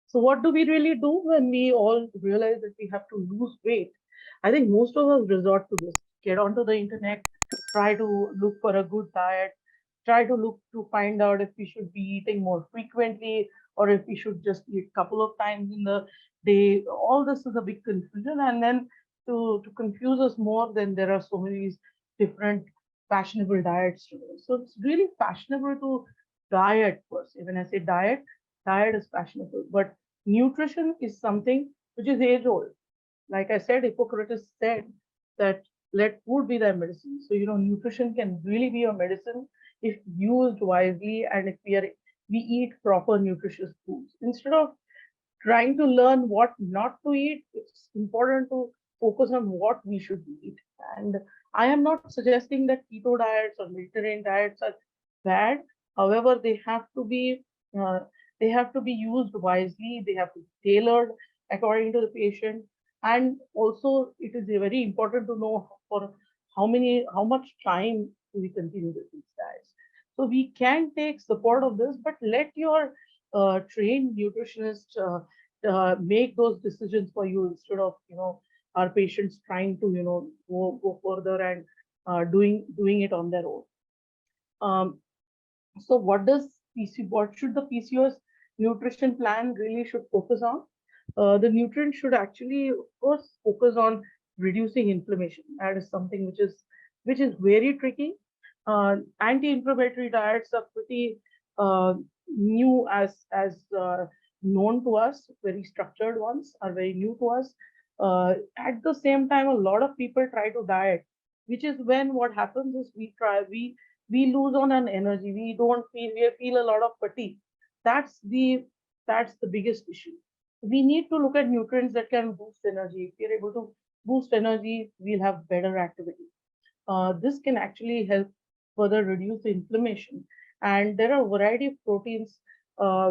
So what do we really do when we all realize that we have to lose weight? I think most of us resort to this. Get onto the internet, try to look for a good diet, try to look to find out if we should be eating more frequently or if we should just eat a couple of times in the day. All this is a big confusion. And then to confuse us more, then there are so many different fashionable diets today. So it's really fashionable to diet first. When I say diet, diet is fashionable, but nutrition is something which is age old. Like I said, Hippocrates said that let food be thy medicine. So, nutrition can really be your medicine if used wisely and if we eat proper nutritious foods. Instead of trying to learn what not to eat, it's important to focus on what we should eat. And I am not suggesting that keto diets or Mediterranean diets are bad. However, uh, they have to be used wisely. They have to be tailored according to the patient. And also, it is very important to know for how much time do we continue with these diets. So we can take support of this, but let your trained nutritionist make those decisions for you instead of our patients trying to go further and doing it on their own. Um, so what should the PCOS nutrition plan really should focus on? The nutrient should actually, of course, focus on reducing inflammation. That is something which is very tricky. Anti-inflammatory diets are pretty new as known to us. Very structured ones are very new to us. At the same time, a lot of people try to diet, which is when what happens is we lose on an energy. We feel a lot of fatigue. That's the biggest issue. We need to look at nutrients that can boost energy. If we're able to boost energy, we'll have better activity. This can actually help further reduce the inflammation. And there are a variety of proteins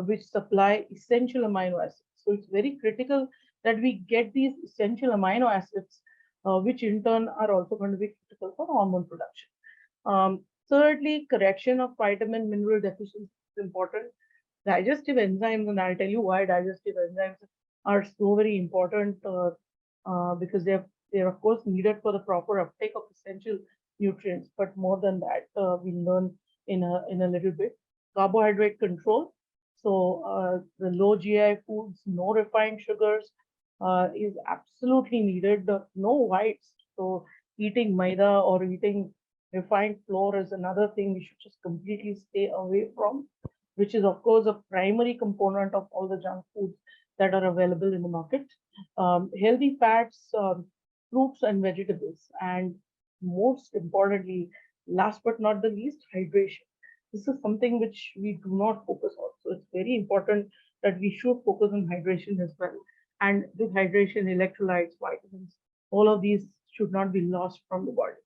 which supply essential amino acids. So it's very critical that we get these essential amino acids, which in turn are also going to be critical for hormone production. Thirdly, correction of vitamin mineral deficiency is important. Digestive enzymes, and I'll tell you why digestive enzymes are so very important because they're of course needed for the proper uptake of essential nutrients. But more than that, we'll learn in a little bit. Carbohydrate control. So the low GI foods, no refined sugars is absolutely needed. No whites. So eating maida or eating refined flour is another thing we should just completely stay away from, which is of course a primary component of all the junk foods that are available in the market. Healthy fats, fruits and vegetables, and most importantly, last but not the least, hydration. This is something which we do not focus on. So it's very important that we should focus on hydration as well. And with hydration, electrolytes, vitamins, all of these should not be lost from the body.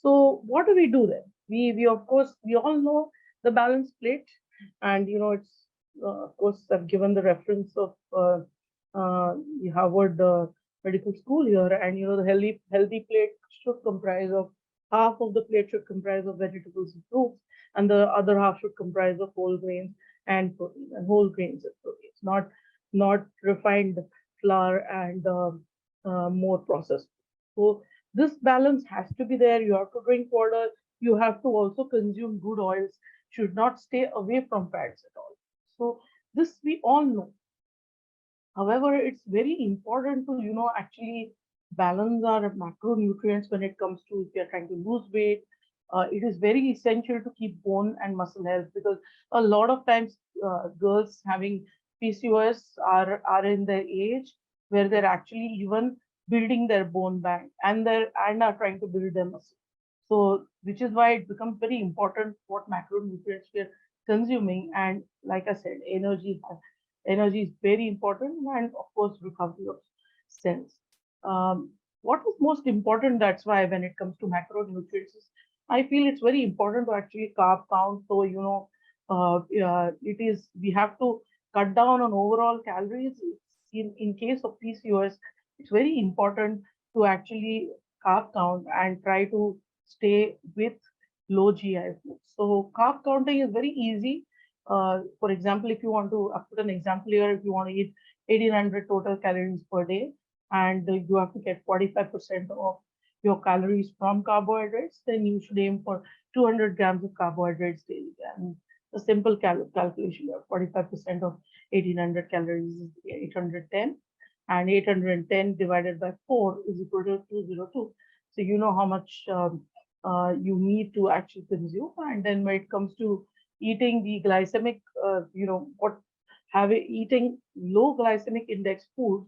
So what do we do then? We of course we all know the balanced plate, and it's of course I've given the reference of the Harvard Medical School here, and the healthy plate should comprise of half of the plate should comprise of vegetables and fruits, and the other half should comprise of whole grains and protein, and whole grains and proteins, not refined flour and more processed. So this balance has to be there. You have to drink water. You have to also consume good oils. Should not stay away from fats at all. So this we all know. However, it's very important to actually balance our macronutrients when it comes to if you're trying to lose weight. It is very essential to keep bone and muscle health because a lot of times girls having PCOS are in the age where they're actually even building their bone bank and are trying to build their muscle. So which is why it becomes very important what macronutrients we're consuming. And like I said, energy is very important, and of course recovery of cells. What is most important, that's why when it comes to macronutrients, I feel it's very important to actually carb count. So we have to cut down on overall calories. In case of PCOS, it's very important to actually carb count and try to stay with low GI foods. So carb counting is very easy. For example, if you want to, I put an example here, if you want to eat 1800 total calories per day, and you have to get 45% of your calories from carbohydrates, then you should aim for 200 grams of carbohydrates daily. And a simple calculation of 45% of 1800 calories is 810, and 810 divided by 4 is equal to 202. So you know how much you need to actually consume. And then when it comes to eating the glycemic, eating low glycemic index foods,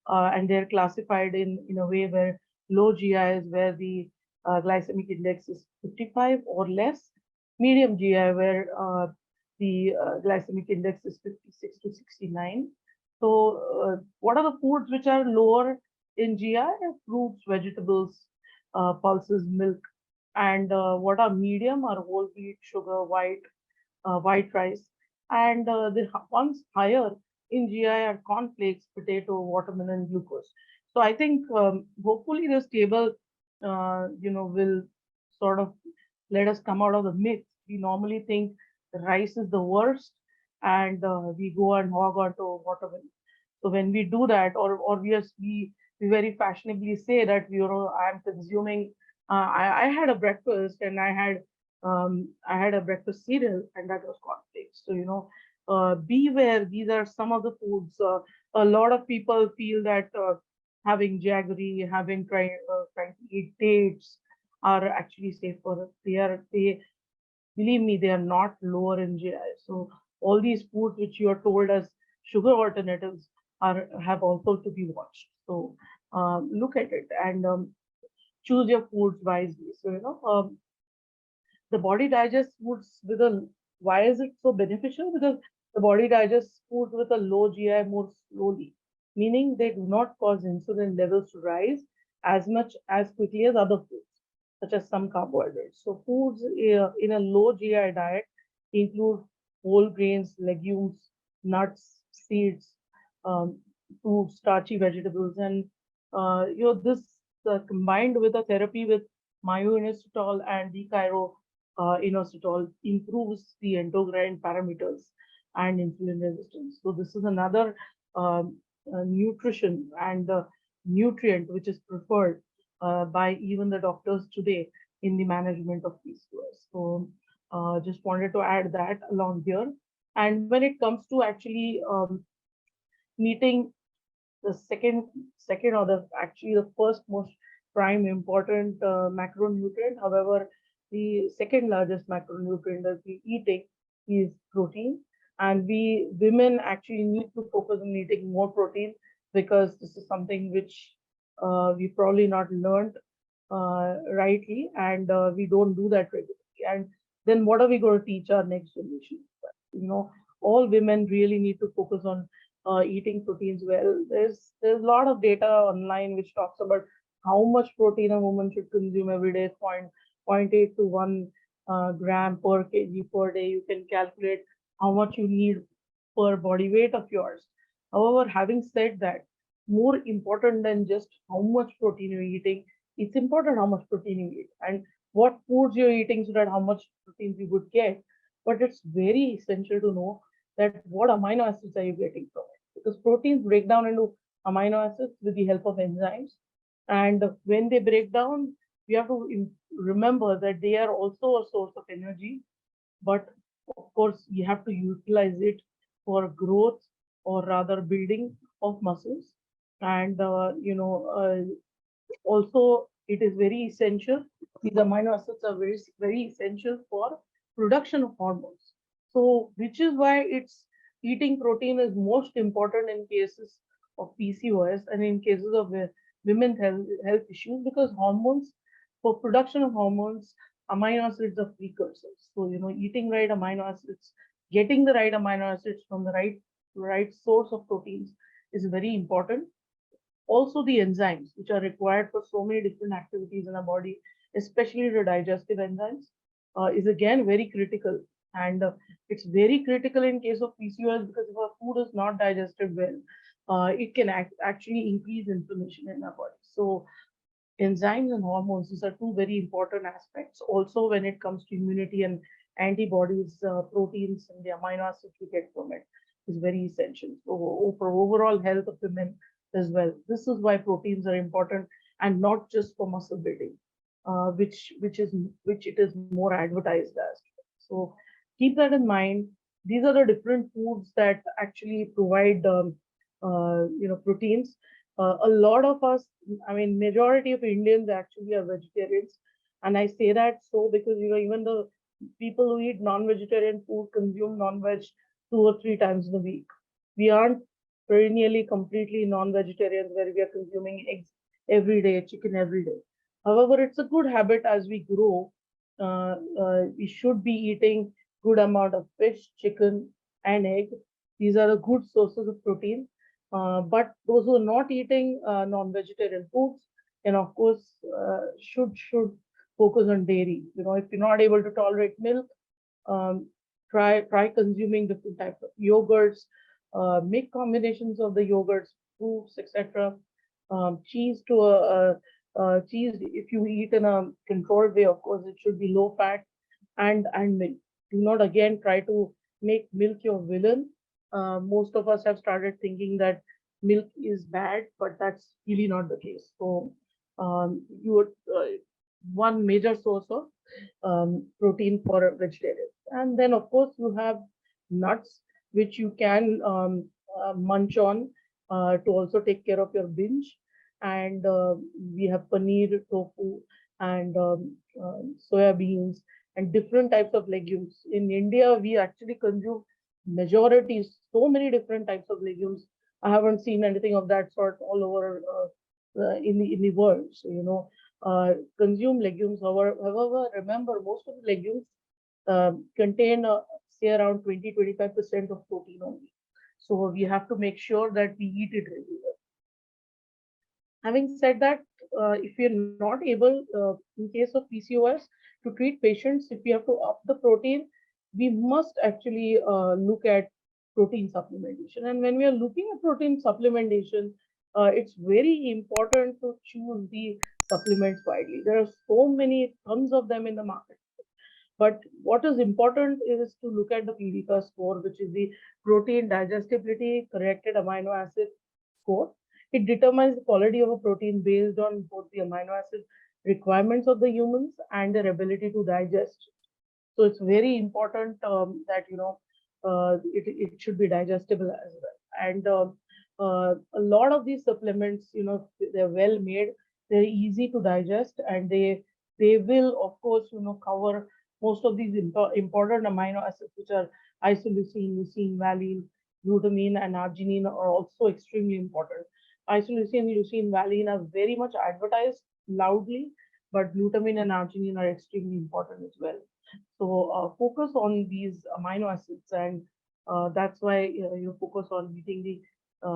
and they're classified in a way where low GI is where the glycemic index is 55 or less, medium GI where the glycemic index is 56 to 69. So, what are the foods which are lower in GI? Fruits, vegetables, pulses, milk. And what are medium are whole wheat, sugar, white rice. And the ones higher in GI are cornflakes, potato, watermelon, glucose. So I think hopefully this table, will sort of let us come out of the myth. We normally think rice is the worst, and we go and hog onto watermelon. So when we do that, or we very fashionably say that I am consuming. I had a breakfast and I had a breakfast cereal and that was cornflakes. So beware. These are some of the foods. A lot of people feel that having jaggery, trying to eat dates are actually safer. They believe me, they are not lower in GI. So all these foods which you are told as sugar alternatives have also to be watched. So look at it and choose your foods wisely. So the body digests foods with a why is it so beneficial? Because the body digests foods with a low GI more slowly, meaning they do not cause insulin levels to rise as much as quickly as other foods, such as some carbohydrates. So foods in a low GI diet include whole grains, legumes, nuts, seeds, um, fruits, starchy vegetables, and this combined with a therapy with myoinositol and inositol improves the endocrine parameters and insulin resistance. So this is another nutrition and nutrient which is preferred by even the doctors today in the management of PCOS. So just wanted to add that along here. And when it comes to actually meeting the second or the first most prime important macronutrient. However, the second largest macronutrient that we eating is protein, and we women actually need to focus on eating more protein because this is something which we probably not learned rightly, and we don't do that regularly. And then what are we going to teach our next generation? All women really need to focus on eating proteins well. There's a lot of data online which talks about how much protein a woman should consume every day. 0.8 to 1 gram per kg per day. You can calculate how much you need per body weight of yours. However, having said that, more important than just how much protein you're eating, it's important how much protein you eat and what foods you're eating so that how much protein you would get. But it's very essential to know that what amino acids are you getting from it, because proteins break down into amino acids with the help of enzymes, and when they break down, we have to remember that they are also a source of energy, but of course you have to utilize it for growth or rather building of muscles. And also it is very essential, these amino acids are very essential for production of hormones. So which is why it's eating protein is most important in cases of PCOS and in cases of women's health issues, because hormones, for production of hormones, amino acids are precursors. So eating right amino acids, getting the right amino acids from the right source of proteins is very important. Also the enzymes which are required for so many different activities in our body, especially the digestive enzymes, is again very critical. And it's very critical in case of PCOS because if our food is not digested well, it can actually increase inflammation in our body. So enzymes and hormones, these are two very important aspects. Also when it comes to immunity and antibodies, proteins, and the amino acids we get from it is very essential for overall health of women as well. This is why proteins are important, and not just for muscle building, which it is more advertised as. So keep that in mind. These are the different foods that actually provide proteins. A lot of us, I mean, majority of Indians actually are vegetarians, and I say that so because even the people who eat non-vegetarian food consume non-veg 2 or 3 times in a week. We aren't perennially completely non-vegetarians where we are consuming eggs every day, chicken every day. However, it's a good habit as we grow. We should be eating good amount of fish, chicken, and egg. These are the good sources of protein. But those who are not eating non-vegetarian foods, and of course, should focus on dairy. If you're not able to tolerate milk, um, try consuming different types of yogurts, make combinations of the yogurts, fruits, etc. Cheese to cheese, if you eat in a controlled way, of course, it should be low fat, and milk. Do not again try to make milk your villain. Most of us have started thinking that milk is bad, but that's really not the case. So you would one major source of protein for a vegetarian. And then, of course, you have nuts, which you can munch on to also take care of your binge. And we have paneer, tofu, and soya beans, and different types of legumes. In India, we actually consume majority, so many different types of legumes. I haven't seen anything of that sort all over in the world. So, consume legumes. However, remember, most of the legumes contain say around 20-25% of protein only. So we have to make sure that we eat it regularly. Having said that, if you're not able, in case of PCOS, to treat patients, if we have to up the protein, we must actually look at protein supplementation. And when we are looking at protein supplementation, it's very important to choose the supplements widely. There are so many, tons of them in the market. But what is important is to look at the PCOS score, which is the protein digestibility corrected amino acid score. It determines the quality of a protein based on both the amino acid requirements of the humans and their ability to digest. So it's very important that it should be digestible as well. And a lot of these supplements, they're well made, they're easy to digest, and they will, of course, cover most of these important amino acids, which are isoleucine, leucine, valine, glutamine, and arginine are also extremely important. Isoleucine, leucine, valine are very much advertised loudly, but glutamine and arginine are extremely important as well. So focus on these amino acids, and that's why you focus on meeting the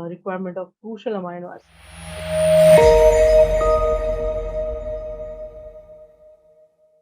requirement of crucial amino acids.